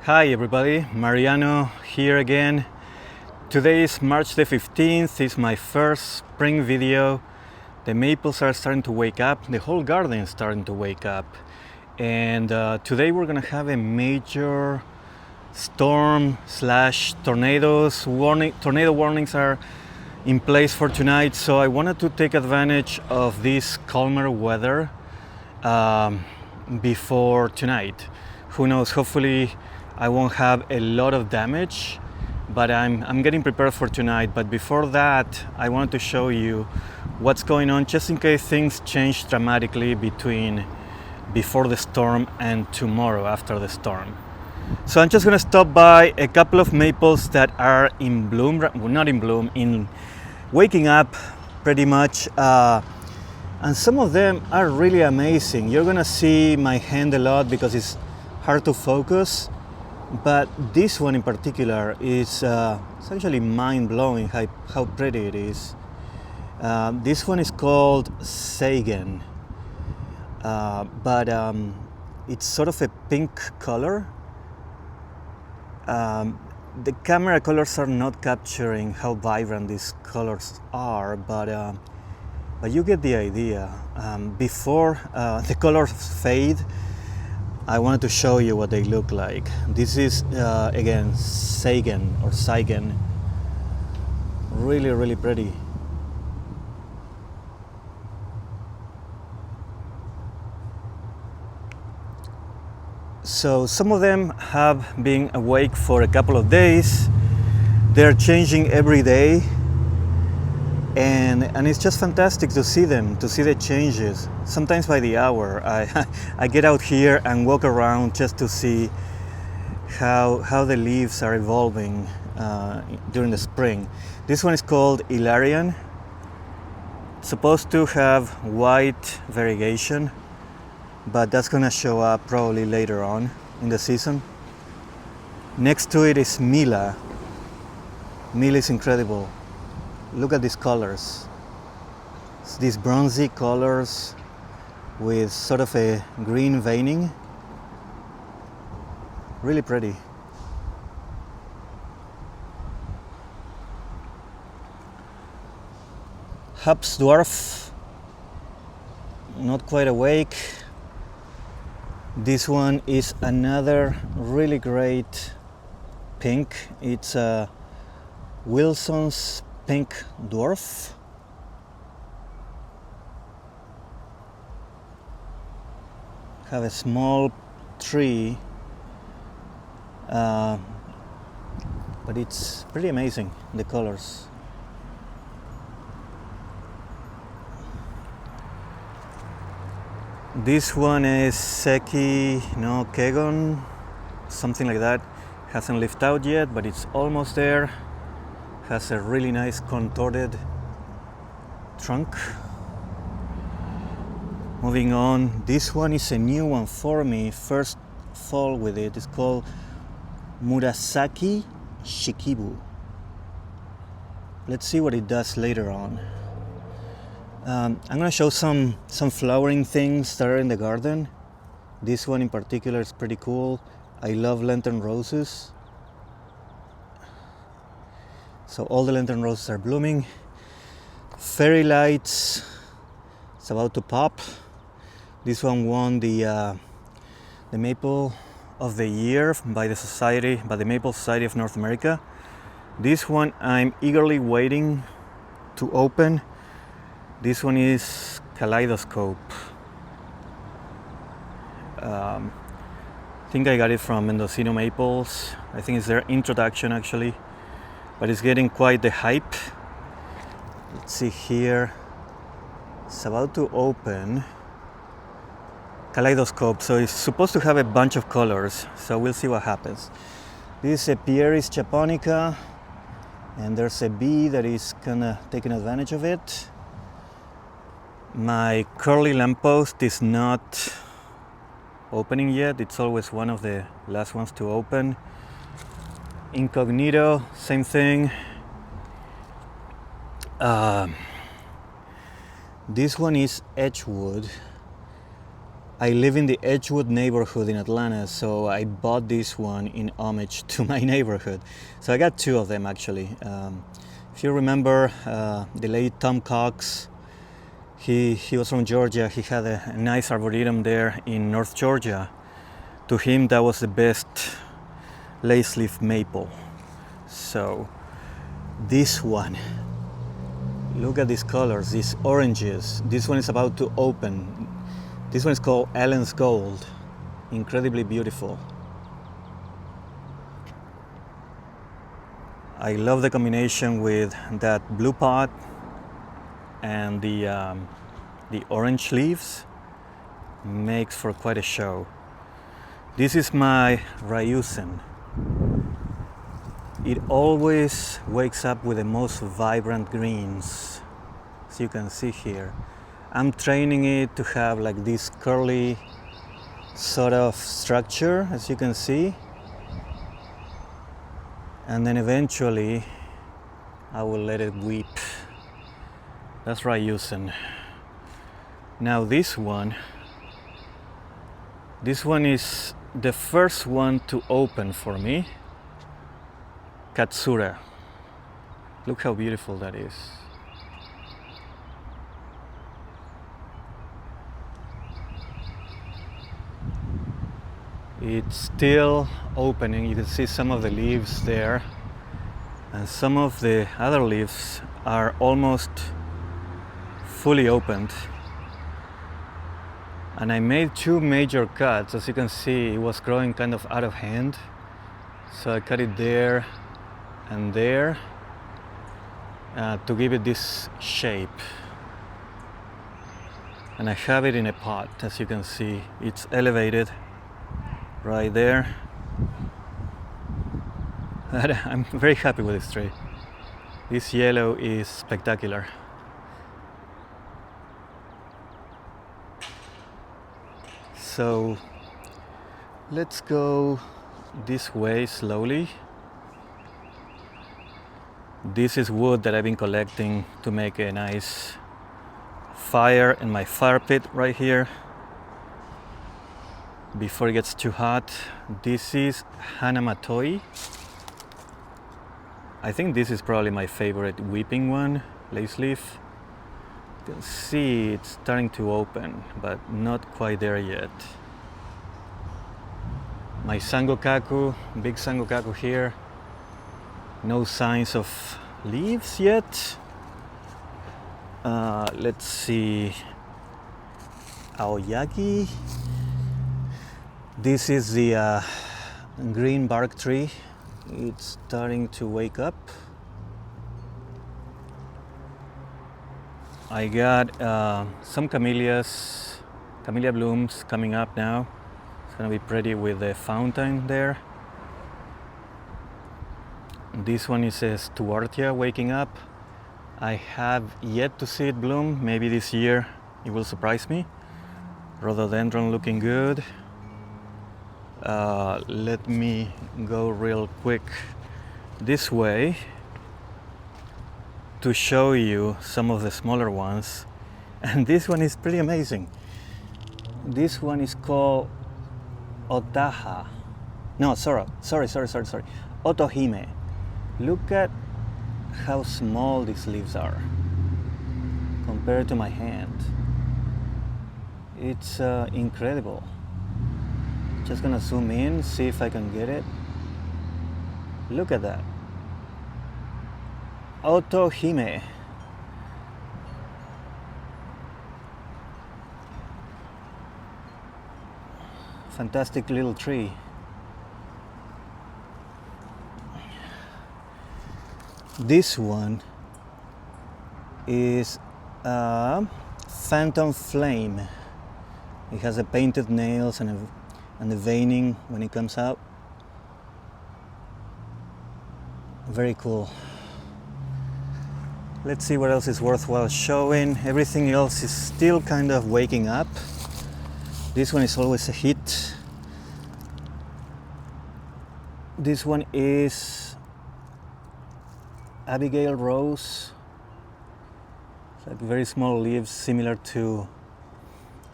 Hi everybody, Mariano here again. Today is March the 15th, it's my first spring video. The maples are starting to wake up, the whole garden is starting to wake up. And today we're gonna have a major storm slash tornadoes. Tornado warnings are in place for tonight, so I wanted to take advantage of this calmer weather before tonight. Who knows, hopefully I won't have a lot of damage, but I'm getting prepared for tonight. But before that, I wanted to show you what's going on just in case things change dramatically before the storm and tomorrow after the storm. So I'm just gonna stop by a couple of maples that are in bloom, well, not in bloom, in waking up pretty much. And some of them are really amazing. You're gonna see my hand a lot because it's hard to focus. But this one in particular is it's actually mind-blowing how pretty it is. This one is called Sagan, but it's sort of a pink color. The camera colors are not capturing how vibrant these colors are, but you get the idea. Before the colors fade, I wanted to show you what they look like. This is again Sagan or Saigen. Really, really pretty. So some of them have been awake for a couple of days. They're changing every day. And it's just fantastic to see them, to see the changes. Sometimes by the hour, I get out here and walk around just to see how the leaves are evolving during the spring. This one is called Ilarian. It's supposed to have white variegation, but that's gonna show up probably later on in the season. Next to it is Mila. Mila is incredible. Look at these colors. It's these bronzy colors with sort of a green veining. Really pretty. Hub's dwarf, not quite awake. This one is another really great pink. It's Wilson's pink dwarf. Have a small tree, but it's pretty amazing, the colors. This one is Seki no Kegon, something like that. Hasn't lived out yet, but it's almost there. Has a really nice contorted trunk. Moving on, this one is a new one for me. First fall with it. It's called Murasaki Shikibu. Let's see what it does later on. I'm gonna show some flowering things that are in the garden. This one in particular is pretty cool. I love lantern roses. So all the lantern roses are blooming. Fairy lights, it's about to pop. This one won the Maple of the Year by the Maple Society of North America. This one I'm eagerly waiting to open. This one is Kaleidoscope. I think I got it from Mendocino Maples. I think it's their introduction actually. But it's getting quite the hype. Let's see here. It's about to open. Kaleidoscope, so it's supposed to have a bunch of colors. So we'll see what happens. This is a Pieris japonica, and there's a bee that is kinda taking advantage of it. My curly lamppost is not opening yet. It's always one of the last ones to open. Incognito, same thing. This one is Edgewood. I live in the Edgewood neighborhood in Atlanta, so I bought this one in homage to my neighborhood. So I got two of them actually. If you remember the late Tom Cox, he was from Georgia. He had a nice arboretum there in North Georgia. To him, that was the best lace leaf maple. So this one, look at these colors, these oranges. This one is about to open. This one is called Ellen's Gold. Incredibly beautiful. I love the combination with that blue pot and the orange leaves. Makes for quite a show. This is my Ryusen. It always wakes up with the most vibrant greens, as you can see here. I'm training it to have like this curly sort of structure, as you can see. And then eventually I will let it weep. That's Ryusen. Now this one is the first one to open for me. Katsura. Look how beautiful that is. It's still opening. You can see some of the leaves there, and some of the other leaves are almost fully opened. And I made two major cuts. As you can see, it was growing kind of out of hand, so I cut it there and there to give it this shape. And I have it in a pot. As you can see, it's elevated right there. I'm very happy with this tree. This yellow is spectacular. So let's go this way slowly. This is wood that I've been collecting to make a nice fire in my fire pit right here before it gets too hot. This is Hanamatoi. I think this is probably my favorite weeping one, lace leaf. You can see it's starting to open, but not quite there yet. My Sangokaku, big Sangokaku here. No signs of leaves yet. Let's see. Aoyagi. This is the green bark tree. It's starting to wake up. I got some camellia blooms coming up now. It's gonna be pretty with the fountain there. This one is a Stuartia waking up. I have yet to see it bloom. Maybe this year it will surprise me. Rhododendron looking good. Let me go real quick this way to show you some of the smaller ones. And this one is pretty amazing. This one is called Otaha. No, sorry. Otohime. Look at how small these leaves are compared to my hand. It's incredible. Just gonna zoom in, see if I can get it. Look at that. Otohime. Fantastic little tree. This one is a Phantom Flame. It has a painted nails and the veining when it comes out. Very cool. Let's see what else is worthwhile showing. Everything else is still kind of waking up. This one is always a hit. This one is Abigail Rose. It's like very small leaves, similar to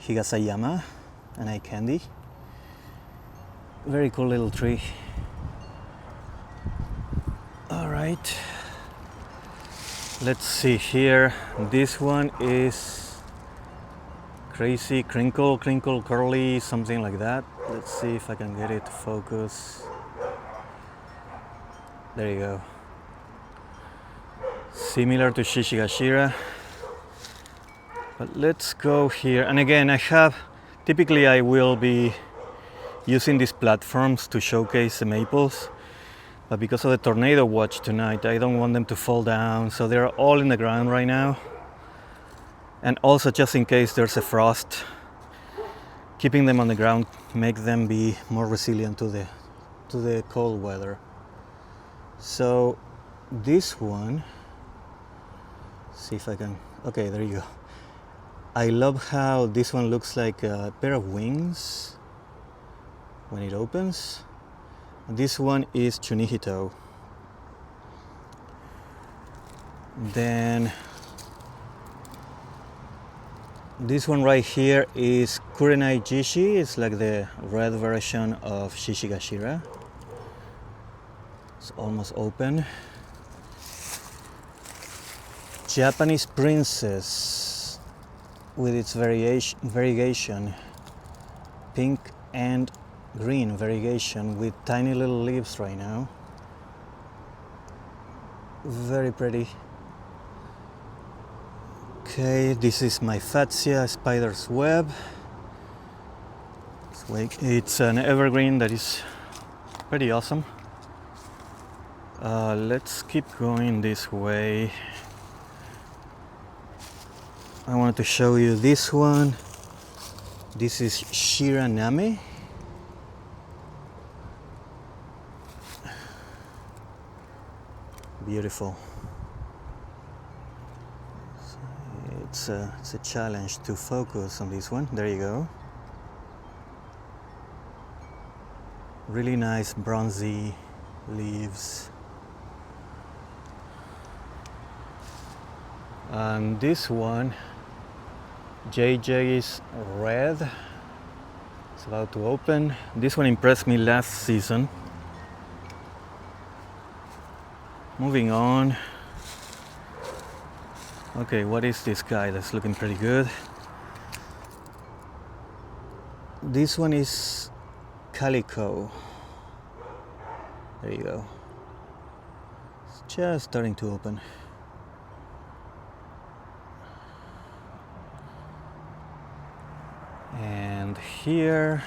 Higasayama. an eye candy. Very cool little tree. All right, let's see here. This one is crazy, crinkle, curly, something like that. Let's see if I can get it to focus. There you go. Similar to Shishigashira. But let's go here. And again, typically I will be using these platforms to showcase the maples. But because of the tornado watch tonight, I don't want them to fall down. So they're all in the ground right now. And also, just in case there's a frost, keeping them on the ground make them be more resilient to the cold weather. So this one, see if I can, okay, there you go. I love how this one looks like a pair of wings when it opens. This one is Chunihito. Then this one right here is Kurenai Jishi. It's like the red version of Shishigashira. It's almost open. Japanese Princess with its variegation, pink and green variegation with tiny little leaves right now. Very pretty. Okay, this is my Fatsia spider's web. It's an evergreen that is pretty awesome. Let's keep going this way. I wanted to show you this one. This is Shiraname. Beautiful. It's a challenge to focus on this one. There you go. Really nice bronzy leaves. And this one, JJ's red. It's about to open. This one impressed me last season. Moving on. Okay, what is this guy that's looking pretty good? This one is Calico. There you go. It's just starting to open. And here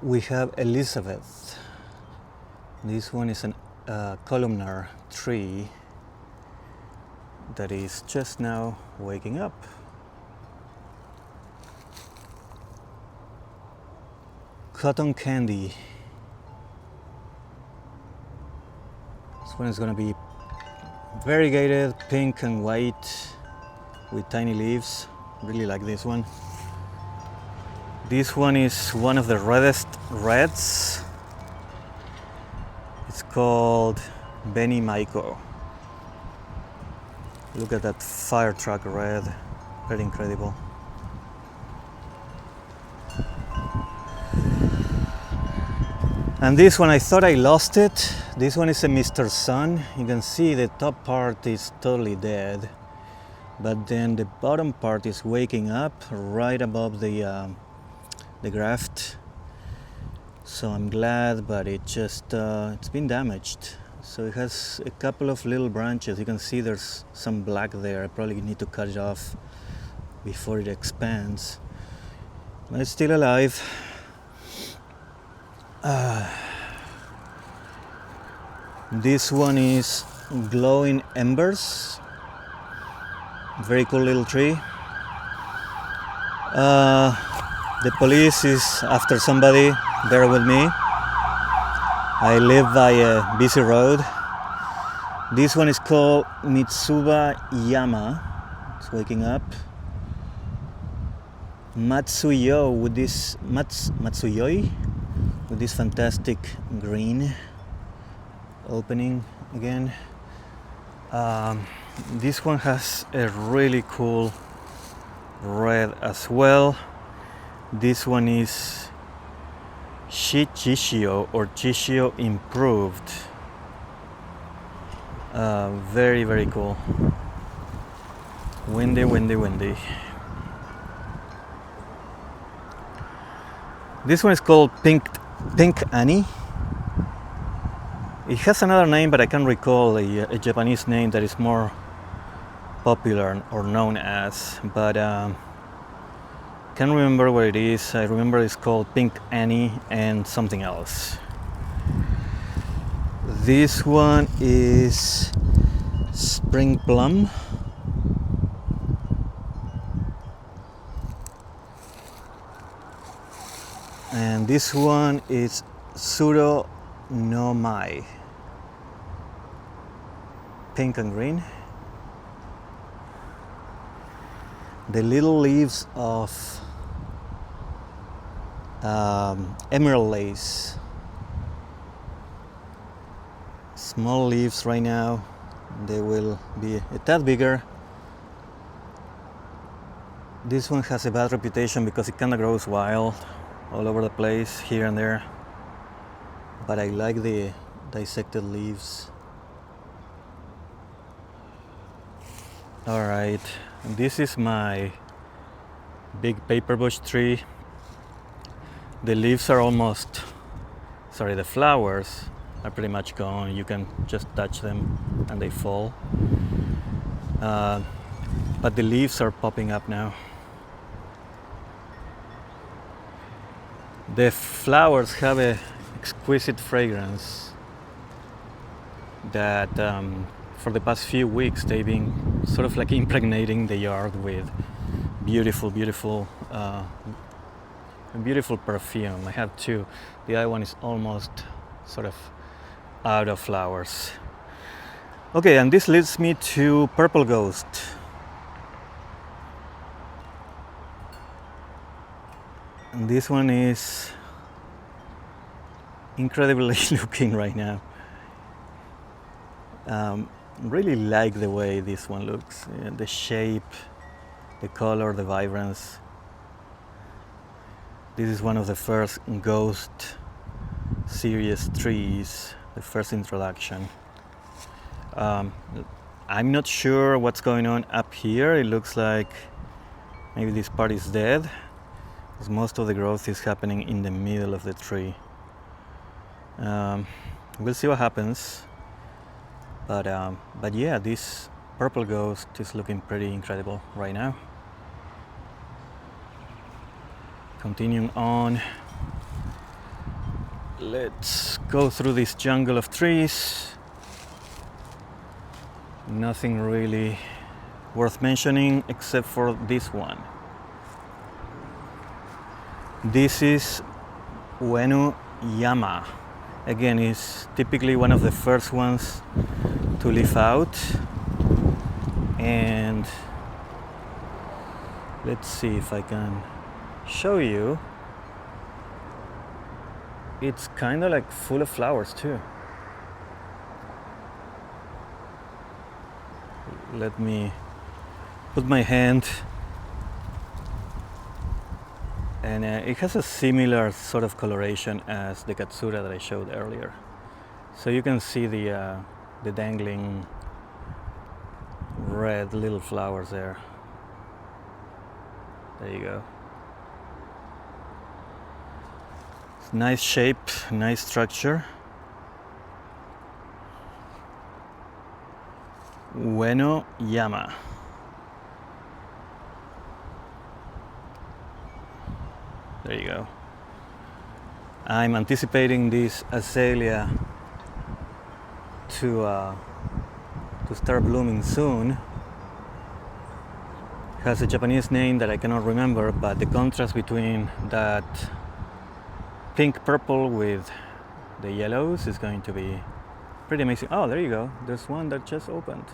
we have Elizabeth. This one is a columnar tree that is just now waking up. Cotton candy. This one is going to be variegated, pink and white with tiny leaves. Really like this one. This one is one of the reddest reds. It's called Benny Maiko. Look at that fire truck red. Pretty incredible. And this one, I thought I lost it. This one is a Mr. Sun. You can see the top part is totally dead, but then the bottom part is waking up right above the graft. So I'm glad, but it's been damaged. So it has a couple of little branches. You can see there's some black there. I probably need to cut it off before it expands. But it's still alive. This one is Glowing Embers. Very cool little tree. The police is after somebody. Bear with me. I live by a busy road. This one is called Mitsuba Yama. It's waking up. Matsuyoi with this fantastic green opening again. This one has a really cool red as well. This one is Shishio or Chishio improved. Very, very cool. Windy, windy, windy. This one is called Pink Annie. It has another name, but I can't recall a Japanese name that is more popular or known as, but can't remember what it is. I remember it's called Pink Annie and something else. This one is Spring Plum. And this one is Suro no Mai. Pink and green. The little leaves of emerald lace. Small leaves right now. They will be a tad bigger. This one has a bad reputation because it kind of grows wild all over the place, here and there. But I like the dissected leaves. Alright, this is my big paper bush tree. The leaves are the flowers are pretty much gone. You can just touch them and they fall. But the leaves are popping up now. The flowers have an exquisite fragrance that for the past few weeks they've been sort of like impregnating the yard with beautiful perfume. I have two. The other one is almost sort of out of flowers. Okay, and this leads me to Purple Ghost. And this one is incredibly looking right now. Really like the way this one looks. The shape, the color, the vibrance. This is one of the first Ghost series trees, the first introduction. I'm not sure what's going on up here. It looks like maybe this part is dead, because most of the growth is happening in the middle of the tree. We'll see what happens. But yeah, this Purple Ghost is looking pretty incredible right now. Continuing on, let's go through this jungle of trees. Nothing really worth mentioning except for this one. This is Ueno Yama. Again, it's typically one of the first ones to leaf out. And let's see if I can show you. It's kind of like full of flowers too. Let me put my hand, and it has a similar sort of coloration as the Katsura that I showed earlier. So you can see the dangling red little flowers there. There you go. Nice shape, nice structure. Ueno Yama. There you go. I'm anticipating this azalea to start blooming soon. It has a Japanese name that I cannot remember, but the contrast between that pink purple with the yellows is going to be pretty amazing. Oh, there you go. There's one that just opened.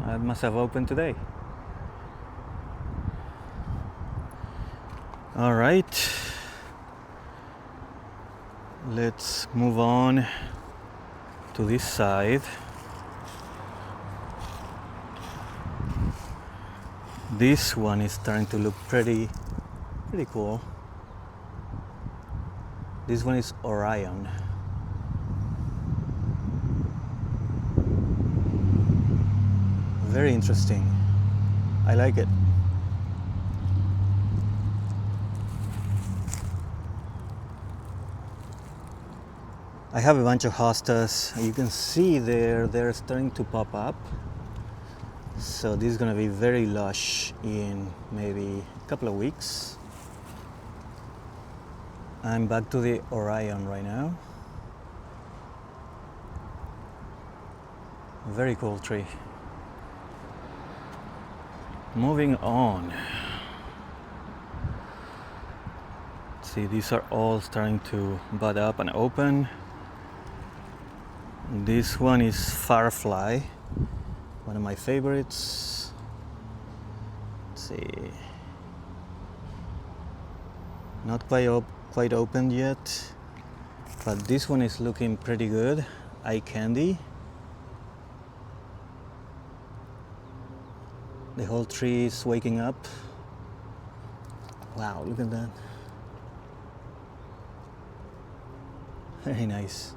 It must have opened today. All right. Let's move on to this side. This one is starting to look pretty cool. This one is Orion. Very interesting. I like it. I have a bunch of hostas. You can see they're starting to pop up. So this is gonna be very lush in maybe a couple of weeks. I'm back to the Orion right now. Very cool tree. Moving on. See, these are all starting to bud up and open. This one is Firefly, one of my favorites. Let's see. Not quite opened yet, but this one is looking pretty good. Eye candy. The whole tree is waking up. Wow, look at that. Very nice.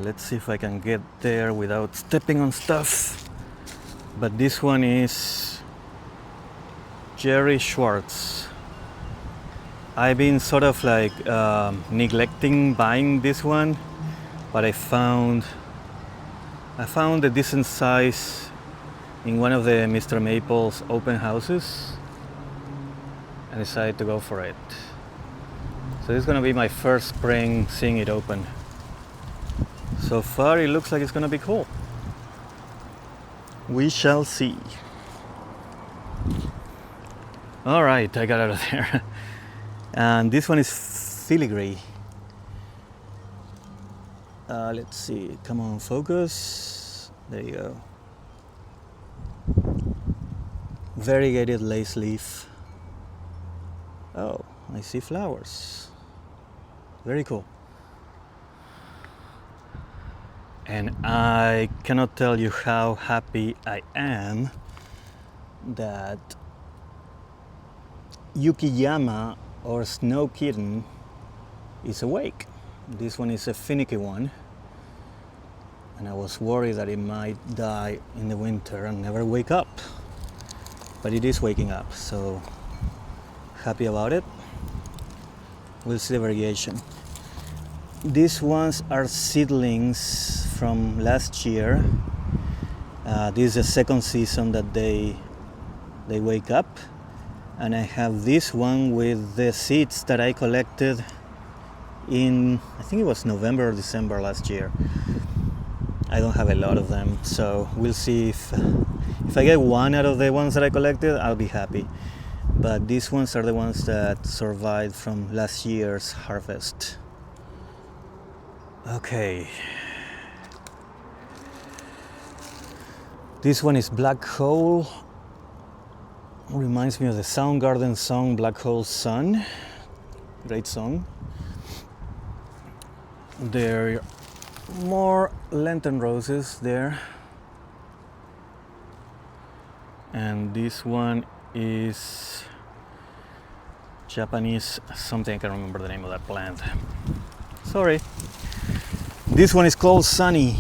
Let's see if I can get there without stepping on stuff. But this one is Jerry Schwartz. I've been sort of like neglecting buying this one, but I found a decent size in one of the Mr. Maple's open houses and decided to go for it. So this is gonna be my first spring seeing it open. So far it looks like it's gonna be cool. We shall see. All right, I got out of there. And this one is filigree. Let's see, come on, focus. There you go. Variegated lace leaf. Oh, I see flowers. Very cool. And I cannot tell you how happy I am that Yukiyama or Snow Kitten is awake. This one is a finicky one, and I was worried that it might die in the winter and never wake up, but it is waking up, so happy about it. We'll see the variation. These ones are seedlings from last year. This is the second season that they wake up, and I have this one with the seeds that I collected in, I think it was November or December last year. I don't have a lot of them, so we'll see if I get one out of the ones that I collected, I'll be happy. But these ones are the ones that survived from last year's harvest. Okay. This one is Black Hole. Reminds me of the Soundgarden song Black Hole Sun. Great song. There are more lantern roses there. And this one is Japanese something, I can't remember the name of that plant. Sorry. This one is called Sunny.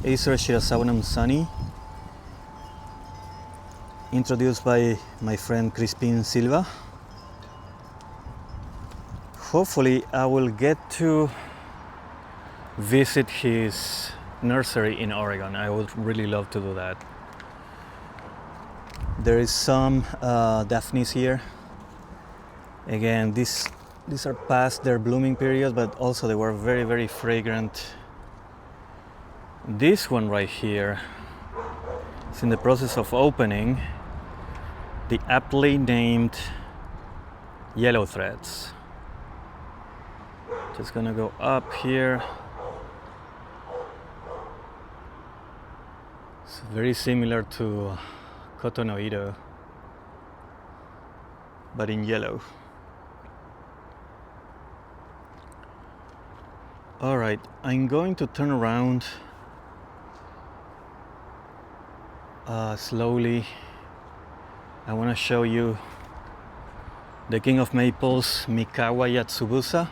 Acer Shirasawanam Sunny. Introduced by my friend Crispin Silva. Hopefully I will get to visit his nursery in Oregon. I would really love to do that. There is some Daphnes here. Again, these are past their blooming period, but also they were very, very fragrant. This one right here is in the process of opening. The aptly named Yellow Threads. Just gonna go up here. It's very similar to Cotonoido, but in yellow. All right, I'm going to turn around slowly. I want to show you the king of maples, Mikawa Yatsubusa.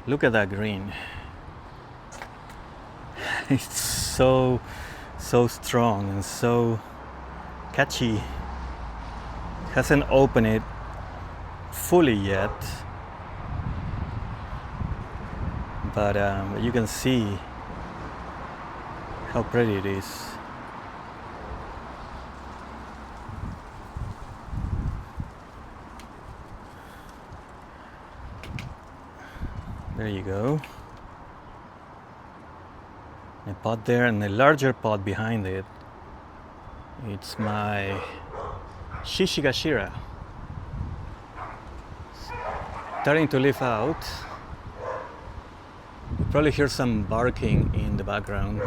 Look at that green. It's so strong and so catchy. Hasn't opened it fully yet, but you can see how pretty it is. There you go. A pot there, and a larger pot behind it. It's my Shishigashira. Starting to leaf out. You probably hear some barking in the background.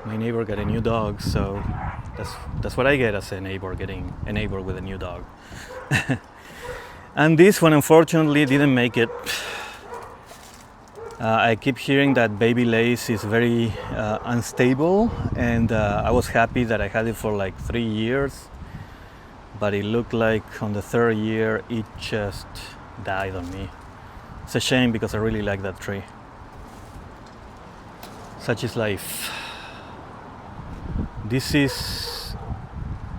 My neighbor got a new dog, so that's what I get as a neighbor, getting a neighbor with a new dog. And this one unfortunately didn't make it. I keep hearing that baby lace is very unstable, and I was happy that I had it for like 3 years, but it looked like on the 3rd year it just died on me. It's a shame because I really like that tree. Such is life. This is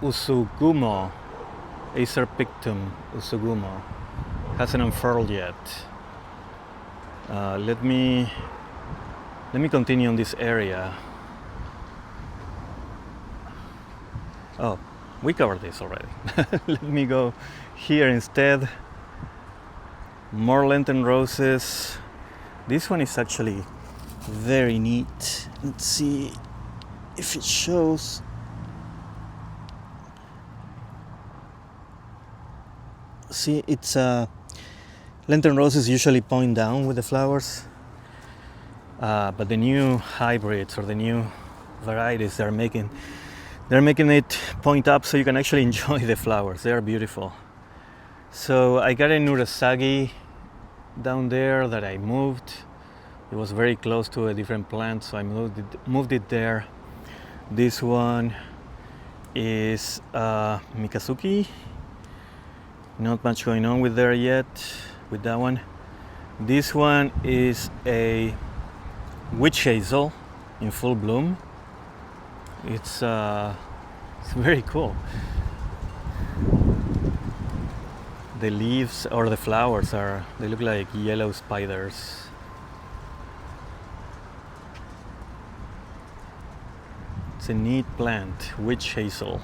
Usugumo, Acer pictum Usugumo. Hasn't unfurled yet. Let me continue on this area. Oh, we covered this already. Let me go here instead. More lantern roses. This one is actually very neat. Let's see if it shows. See, it's lantern roses usually point down with the flowers, but the new hybrids or the new varieties they're making it point up so you can actually enjoy the flowers. They are beautiful. So I got a Nurasagi down there that I moved. It was very close to a different plant, so I moved it there. This one is Mikazuki. Not much going on with there yet. With that one. This one is a witch hazel in full bloom. It's very cool. The leaves or the flowers they look like yellow spiders. It's a neat plant, witch hazel.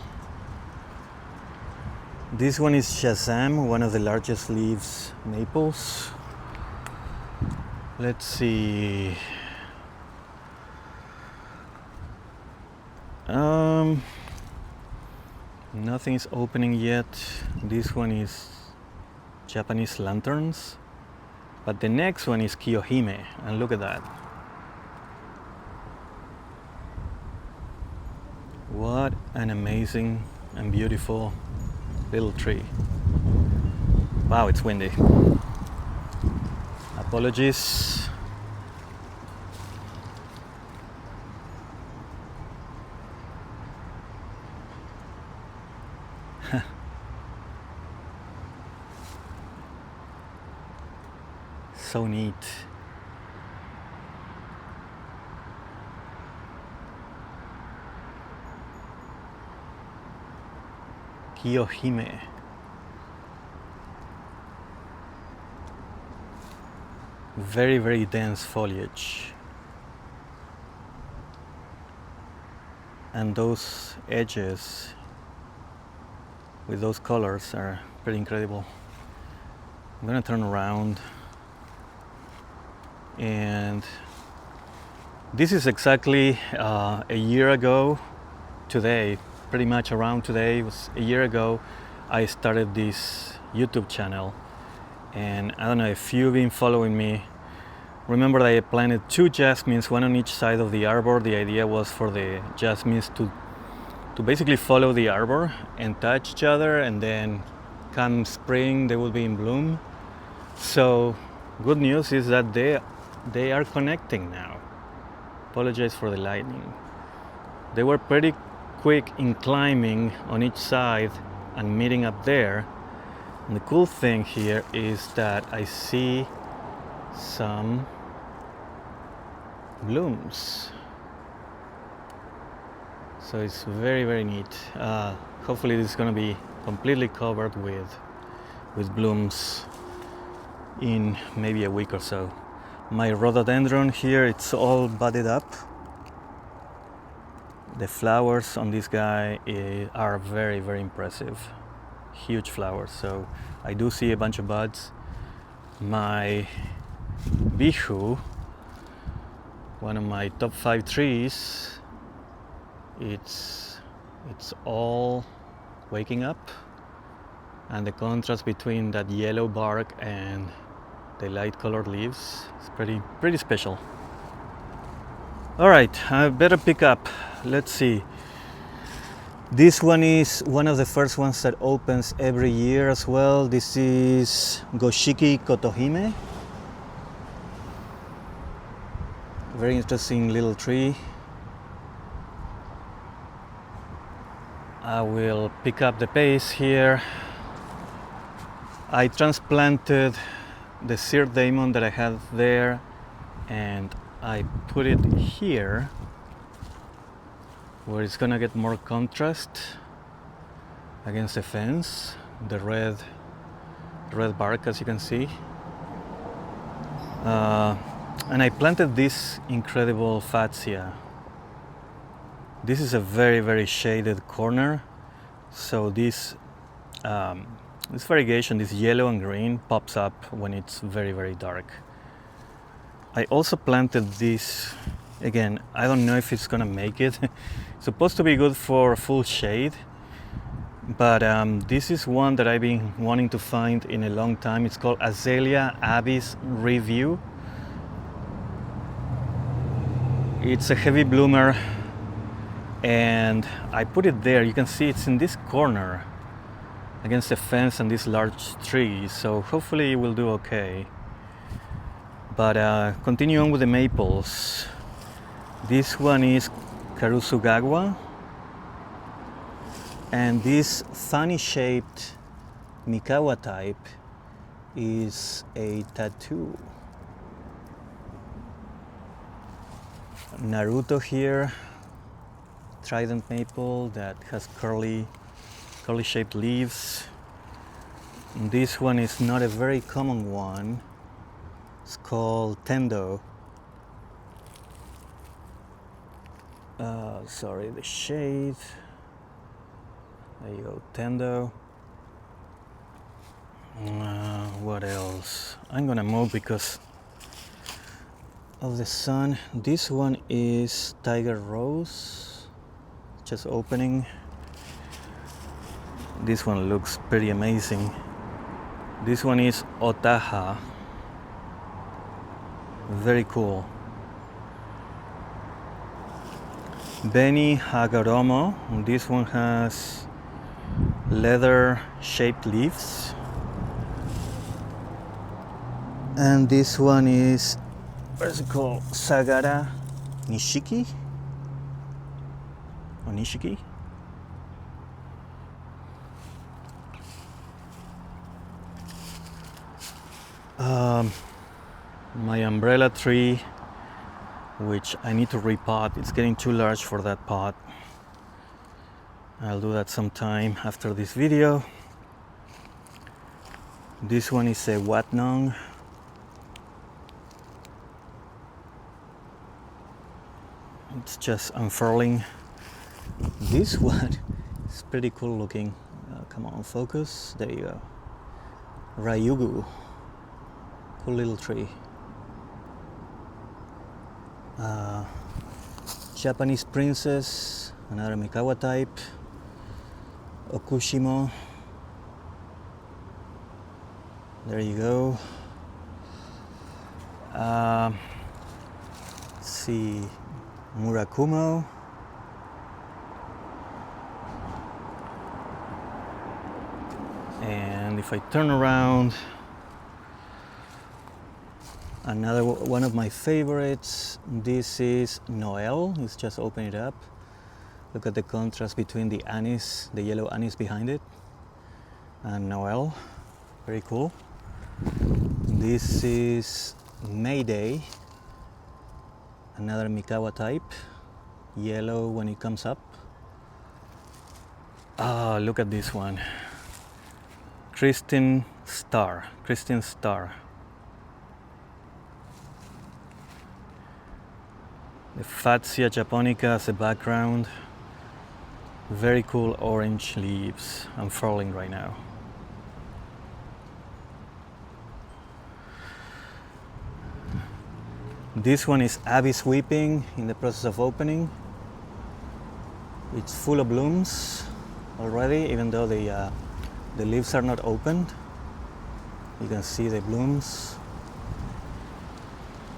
This one is Shazam, one of the largest leaves maples. Let's see. Nothing is opening yet. This one is Japanese lanterns. But the next one is Kiyohime, and look at that. What an amazing and beautiful little tree. Wow, it's windy. Apologies. So neat. Kiyohime. Very, very dense foliage. And those edges with those colors are pretty incredible. I'm gonna turn around, and this is exactly a year ago today. Pretty much around today, it was a year ago, I started this YouTube channel. And I don't know if you've been following me. Remember that I planted 2 jasmines, one on each side of the arbor. The idea was for the jasmines to basically follow the arbor and touch each other, and then come spring they will be in bloom. So good news is that they are connecting now. Apologize for the lightning. They were pretty quick in climbing on each side and meeting up there. And the cool thing here is that I see some blooms. So it's very, very neat. Hopefully this is going to be completely covered with blooms in maybe a week or so. My rhododendron here, it's all budded up. The flowers on this guy are very, very impressive. Huge flowers, so I do see a bunch of buds. My bihu, one of my top 5 trees, it's all waking up, and the contrast between that yellow bark and the light colored leaves is pretty special. All right, I better pick up. Let's see. This one is one of the first ones that opens every year as well. This is Goshiki Kotohime. Very interesting little tree. I will pick up the pace here. I transplanted the Sir Daemon that I had there, and I put it here where it's gonna get more contrast against the fence, the red bark, as you can see. And I planted this incredible Fatsia. This is a very, very shaded corner, so this variegation, this yellow and green, pops up when it's very, very dark. I also planted this, again, I don't know if it's gonna make it. It's supposed to be good for full shade, but this is one that I've been wanting to find in a long time. It's called Azalea Abyss Review. It's a heavy bloomer, and I put it there. You can see it's in this corner against the fence and this large tree, so hopefully it will do okay. But continue on with the maples. This one is Karusugagawa, and this funny shaped Mikawa type is a tattoo. Naruto here, trident maple that has curly shaped leaves. And this one is not a very common one. It's called Tendo. Sorry, the shade. There you go, Tendo. What else? I'm gonna move because of the sun. This one is Tiger Rose, just opening. This one looks pretty amazing. This one is Otaha. Very cool. Beni Hagoromo. This one has leather shaped leaves. And this one is, what is it called? Sagara Nishiki? Or Nishiki? My umbrella tree, which I need to repot. It's getting too large for that pot. I'll do that sometime after this video. This one is a Watnong. It's just unfurling. This one is pretty cool looking. Come on, focus. There you go. Ryugu. Cool little tree. Japanese Princess, another Mikawa type. Okushimo. There you go. Let's see. Murakumo. And if I turn around, another one of my favorites, this is Noel. Let's just open it up. Look at the contrast between the anise, the yellow anise behind it, and Noel. Very cool. This is Mayday, another Mikawa type, yellow when it comes up. Ah, look at this one. Christine Star. The Fatsia japonica as a background. Very cool orange leaves unfurling right now. This one is Abyss Weeping, in the process of opening. It's full of blooms already, even though the leaves are not opened. You can see the blooms.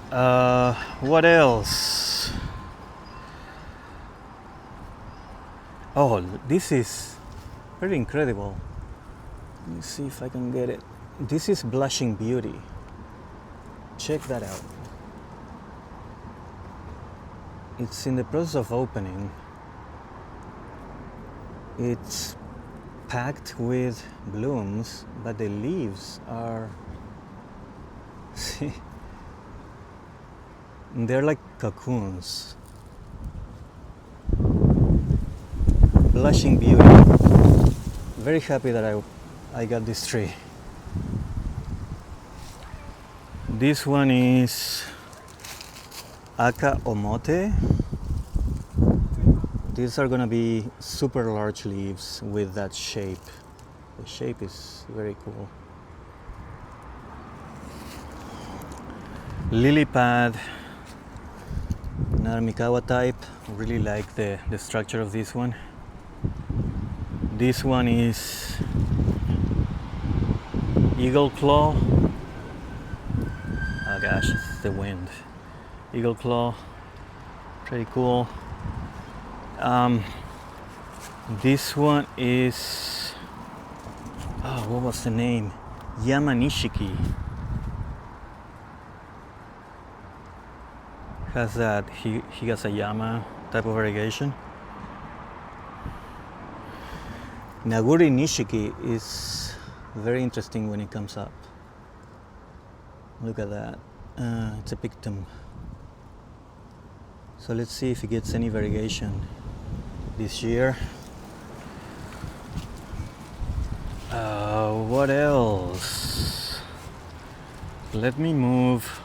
What else? Oh, this is pretty incredible. Let me see if I can get it. This is Blushing Beauty. Check that out. It's in the process of opening. It's packed with blooms, but the leaves are, see, they're like cocoons. Blushing Beauty. Very happy that I got this tree. This one is Aka Omote. These are gonna be super large leaves with that shape. The shape is very cool. Lily Pad, another Mikawa type. Really like the structure of this one. This one is Eagle Claw. Oh gosh, it's the wind. Eagle Claw, pretty cool. This one is, oh, what was the name? Yamanishiki. Has that Higashiyama type of variegation. Naguri Nishiki is very interesting when it comes up. Look at that. It's a pictum. So let's see if it gets any variegation this year. What else? Let me move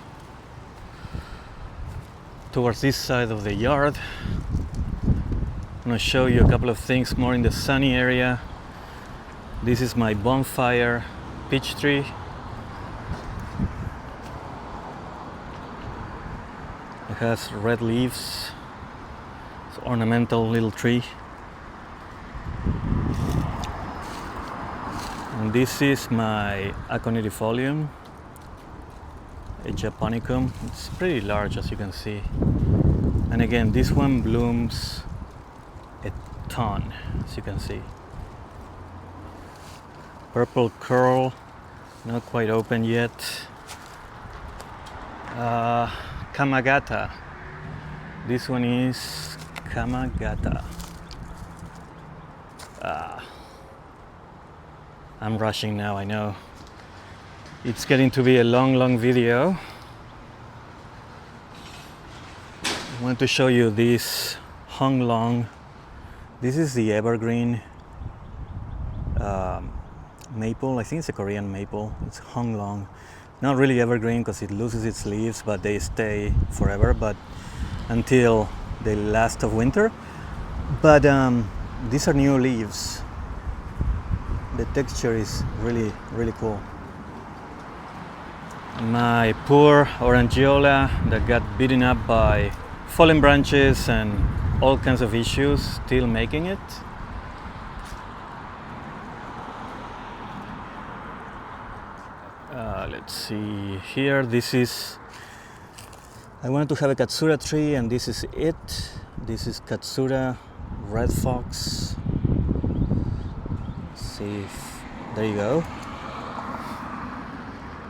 towards this side of the yard. I'm gonna show you a couple of things more in the sunny area. This is my bonfire peach tree. It has red leaves. It's an ornamental little tree. And this is my Aconidifolium, a Japonicum. It's pretty large, as you can see. And again, this one blooms a ton, as you can see. Purple Curl, not quite open yet. Kamagata. This one is Kamagata. I'm rushing now, I know. It's getting to be a long video. I want to show you this Hong Long. This is the evergreen maple. I think it's a Korean maple. It's Hong Long. Not really evergreen because it loses its leaves, but they stay forever, but until the last of winter. But these are new leaves. The texture is really cool. My poor Orangiola that got beaten up by fallen branches and all kinds of issues, still making it. Let's see here. This is, I wanted to have a Katsura tree, and this is it. This is Katsura Red Fox. Let's see if, there you go.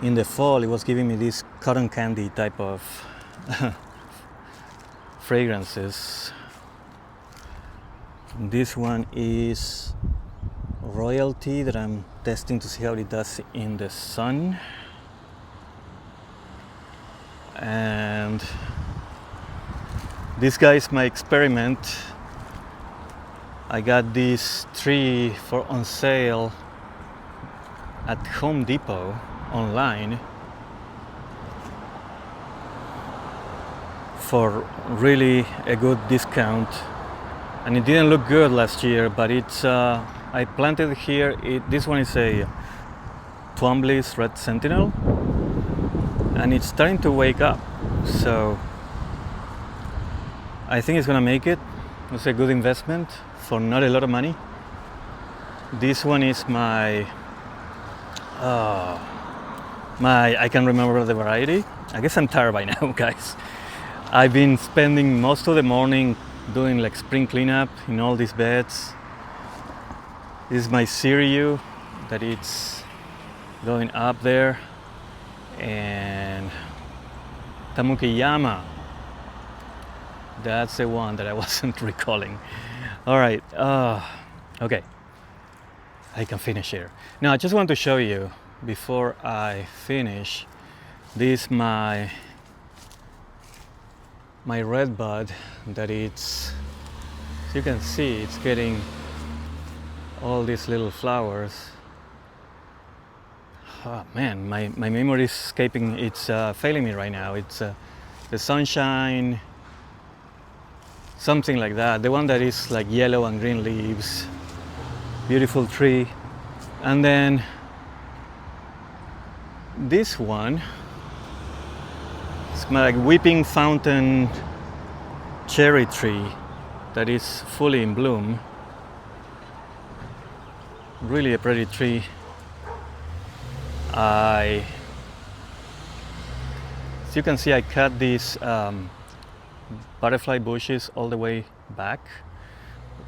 In the fall, it was giving me this cotton candy type of fragrances. This one is Royalty that I'm testing to see how it does in the sun. And this guy is my experiment. I got this tree on sale at Home Depot online for really a good discount, and it didn't look good last year, but it's I planted it here. This one is a Twombly's Red Sentinel, and it's starting to wake up, so I think it's gonna make it. It's a good investment for not a lot of money. This one is my I can't remember the variety. I guess I'm tired by now, guys. I've been spending most of the morning doing like spring cleanup in all these beds. This is my Siriu that it's going up there, and Tamukeyama, that's the one that I wasn't recalling. All right, okay, I can finish here. Now I just want to show you before I finish this my red bud that it's, as you can see, it's getting all these little flowers. Oh man, my memory is escaping, it's failing me right now. It's the sunshine, something like that. The one that is like yellow and green leaves, beautiful tree. And then this one, it's my like weeping fountain cherry tree that is fully in bloom. Really a pretty tree. As you can see, I cut these butterfly bushes all the way back.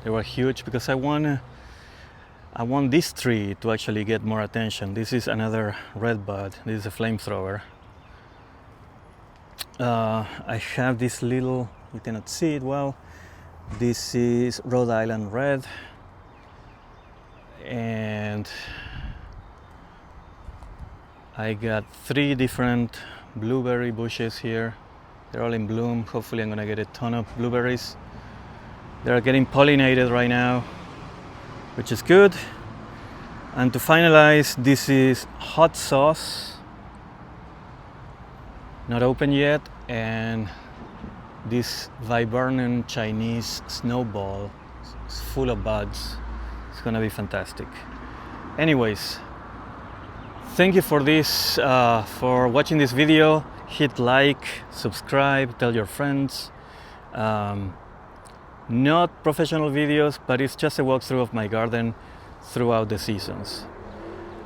They were huge because I want this tree to actually get more attention. This is another red bud. This is a flamethrower. I have this little, you cannot see it well, this is Rhode Island red, and I got 3 different blueberry bushes here. They're all in bloom. Hopefully I'm gonna get a ton of blueberries. They're getting pollinated right now, which is good. And to finalize, this is hot sauce, not open yet, and this viburnum Chinese snowball is full of buds. It's gonna be fantastic. Anyways, thank you for this, for watching this video. Hit like, subscribe, tell your friends. Not professional videos, but it's just a walkthrough of my garden throughout the seasons.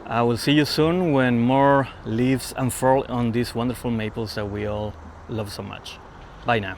I will see you soon when more leaves unfurl on these wonderful maples that we all love so much. Bye now.